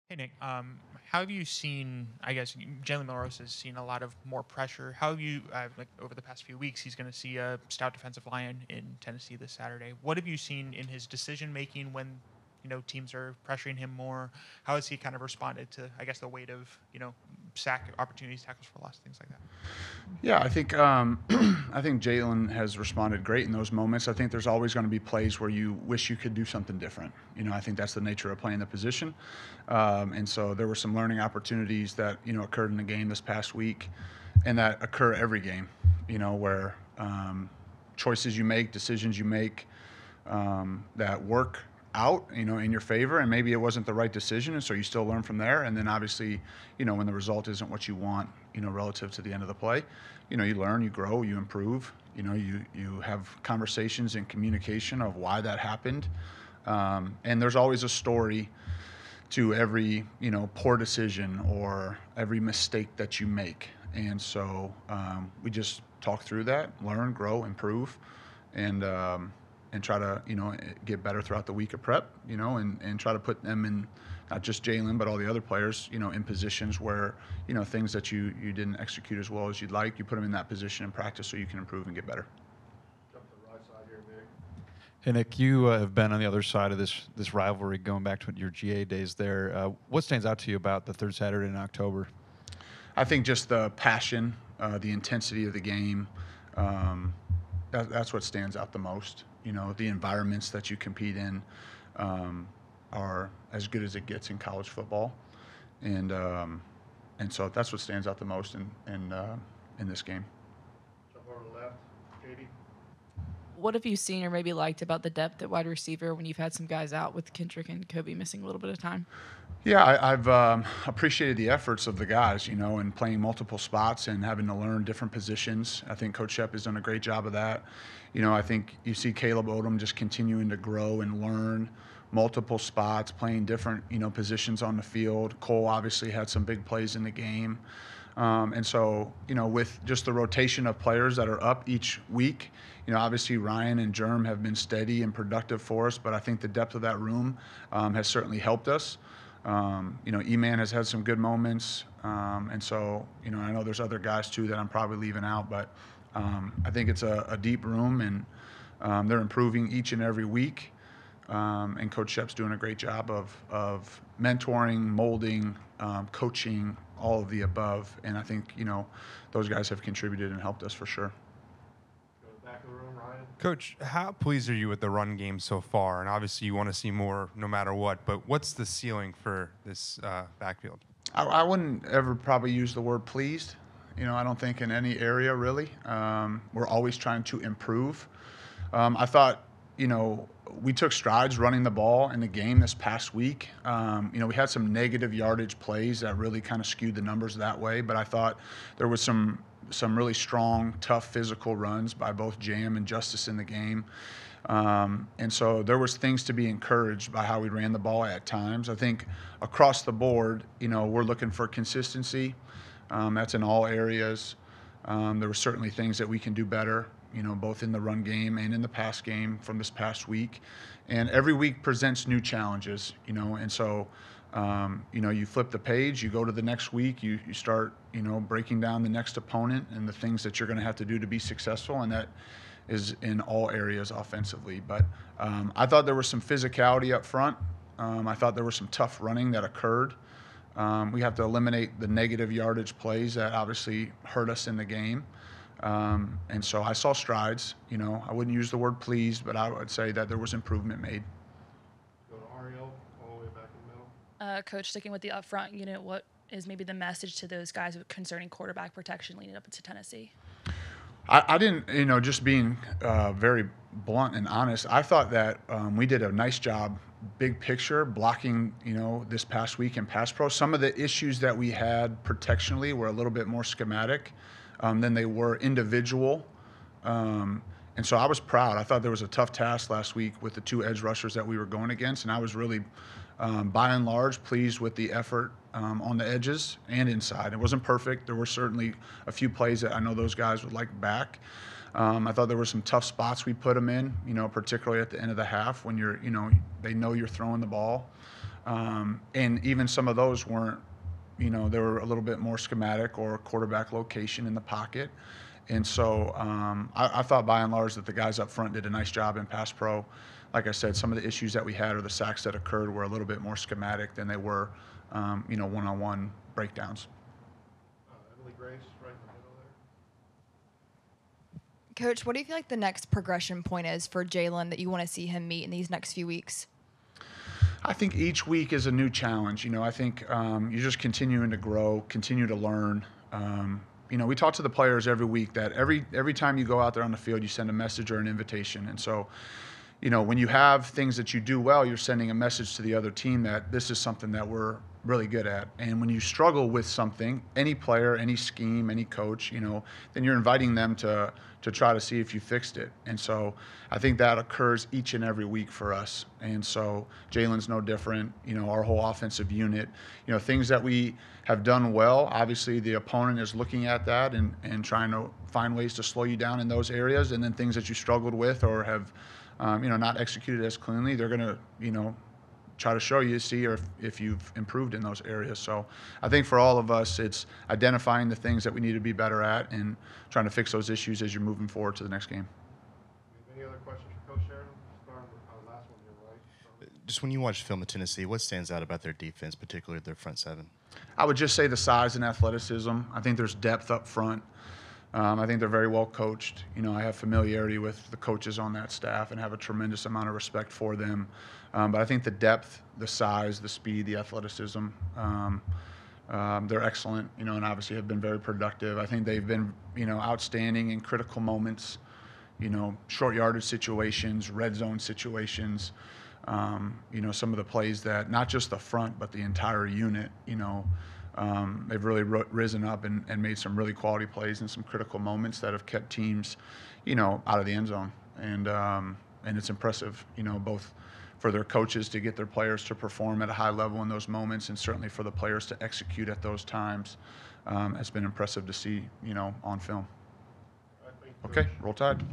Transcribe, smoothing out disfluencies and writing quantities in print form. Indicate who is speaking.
Speaker 1: Hey Nick, how have you seen? I guess Jalen Milroe has seen a lot of more pressure. How have you, like over the past few weeks, he's going to see a stout defensive lion in Tennessee this Saturday. What have you seen in his decision making when teams are pressuring him more? How has he kind of responded to, I guess, the weight of sack opportunities, tackles for loss, things like that?
Speaker 2: Yeah, I think I think Jalen has responded great in those moments. I think there's always going to be plays where you wish you could do something different. I think that's the nature of playing the position, and so there were some learning opportunities that occurred in the game this past week, and that occur every game. Where choices you make, decisions you make that work out, in your favor, and maybe it wasn't the right decision, and so you still learn from there. And then obviously, when the result isn't what you want, relative to the end of the play, you learn, you grow, you improve. You have conversations and communication of why that happened, and there's always a story to every poor decision or every mistake that you make. And so we just talk through that, learn, grow, improve, and try to get better throughout the week of prep, and try to put them in, not just Jalen but all the other players, in positions where things that you didn't execute as well as you'd like, you put them in that position in practice so you can improve and get better.
Speaker 3: Jump to the right side here, Nick.
Speaker 4: Hey Nick, you have been on the other side of this rivalry, going back to your GA days there. What stands out to you about the third Saturday in October?
Speaker 2: I think just the passion, the intensity of the game, that's what stands out the most. The environments that you compete in are as good as it gets in college football, and so that's what stands out the most in this game.
Speaker 3: Jump over to the left, Katie.
Speaker 5: What have you seen or maybe liked about the depth at wide receiver when you've had some guys out with Kendrick and Kobe missing a little bit of time?
Speaker 2: Yeah, I've appreciated the efforts of the guys, and playing multiple spots and having to learn different positions. I think Coach Shep has done a great job of that. I think you see Caleb Odom just continuing to grow and learn multiple spots, playing different, positions on the field. Cole obviously had some big plays in the game. And so, with just the rotation of players that are up each week, obviously Ryan and Germ have been steady and productive for us, but I think the depth of that room has certainly helped us. E-Man has had some good moments. And so, I know there's other guys too that I'm probably leaving out, but I think it's a deep room, and they're improving each and every week. And Coach Shep's doing a great job of mentoring, molding, coaching, all of the above. And I think, those guys have contributed and helped us for sure.
Speaker 3: Go to the back of the room, Ryan.
Speaker 6: Coach, how pleased are you with the run game so far? And obviously you want to see more no matter what, but what's the ceiling for this backfield?
Speaker 2: I wouldn't ever probably use the word pleased. I don't think in any area really. We're always trying to improve. I thought, we took strides running the ball in the game this past week. We had some negative yardage plays that really kind of skewed the numbers that way, but I thought there was some really strong, tough physical runs by both Jam and Justice in the game. And so there was things to be encouraged by how we ran the ball at times. I think across the board, we're looking for consistency. That's in all areas. There were certainly things that we can do better, both in the run game and in the pass game from this past week. And every week presents new challenges, and so, you flip the page, you go to the next week, you start, breaking down the next opponent and the things that you're going to have to do to be successful, and that is in all areas offensively. But I thought there was some physicality up front. I thought there was some tough running that occurred. We have to eliminate the negative yardage plays that obviously hurt us in the game. And so I saw strides. I wouldn't use the word pleased, but I would say that there was improvement made.
Speaker 3: Go to Ariel, all the way back in the middle.
Speaker 7: Coach, sticking with the upfront unit, what is maybe the message to those guys concerning quarterback protection leading up into Tennessee?
Speaker 2: I didn't, just being very blunt and honest, I thought that we did a nice job, big picture, blocking, this past week in pass pro. Some of the issues that we had protectionally were a little bit more schematic than they were individual. And so I was proud. I thought there was a tough task last week with the two edge rushers that we were going against, and I was really, by and large, pleased with the effort on the edges and inside. It wasn't perfect. There were certainly a few plays that I know those guys would like back. I thought there were some tough spots we put them in, particularly at the end of the half when you're, they know you're throwing the ball. And even some of those weren't, they were a little bit more schematic or quarterback location in the pocket. And so I thought by and large that the guys up front did a nice job in pass pro. Like I said, some of the issues that we had or the sacks that occurred were a little bit more schematic than they were, one-on-one breakdowns.
Speaker 3: Emily Grace, right in the middle there.
Speaker 8: Coach, what do you feel like the next progression point is for Jalen that you want to see him meet in these next few weeks?
Speaker 2: I think each week is a new challenge. I think you're just continuing to grow, continue to learn. We talk to the players every week that every time you go out there on the field, you send a message or an invitation. And so, when you have things that you do well, you're sending a message to the other team that this is something that we're really good at. And when you struggle with something, any player, any scheme, any coach, then you're inviting them to try to see if you fixed it. And so I think that occurs each and every week for us. And so Jalen's no different, our whole offensive unit, things that we have done well. Obviously the opponent is looking at that and trying to find ways to slow you down in those areas. And then things that you struggled with or have, not executed as cleanly, they're going to, try to show you, see if you've improved in those areas. So I think for all of us, it's identifying the things that we need to be better at and trying to fix those issues as you're moving forward to the next game.
Speaker 3: Any other questions for Coach Sheridan? Starting with the last one here, right?
Speaker 9: Just when you watch film of Tennessee, what stands out about their defense, particularly their front seven?
Speaker 2: I would just say the size and athleticism. I think there's depth up front. I think they're very well coached. I have familiarity with the coaches on that staff and have a tremendous amount of respect for them. But I think the depth, the size, the speed, the athleticism, they're excellent, and obviously have been very productive. I think they've been, outstanding in critical moments, short yardage situations, red zone situations, some of the plays that not just the front, but the entire unit, they've really risen up and made some really quality plays in some critical moments that have kept teams, out of the end zone. And it's impressive, both for their coaches to get their players to perform at a high level in those moments, and certainly for the players to execute at those times. It's been impressive to see, on film.
Speaker 3: I think
Speaker 2: Okay, roll Tide.